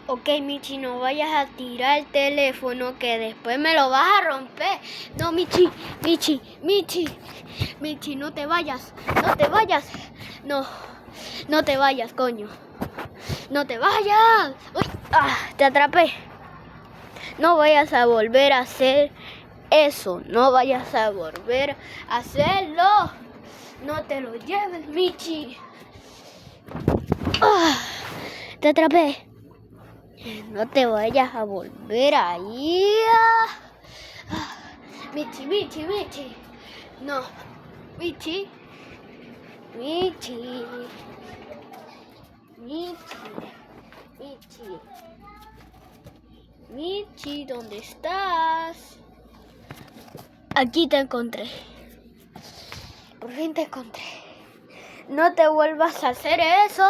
Ok, Michi, no vayas a tirar el teléfono que después me lo vas a romper. No, Michi, no te vayas, no te vayas, coño. No te vayas. Uy, te atrapé. No vayas a volver a hacer eso, no vayas a volver a hacerlo. No te lo lleves, Michi. Te atrapé. No te vayas a volver a ir. Michi. No. Michi, ¿dónde estás? Aquí te encontré. Por fin te encontré. No te vuelvas a hacer eso.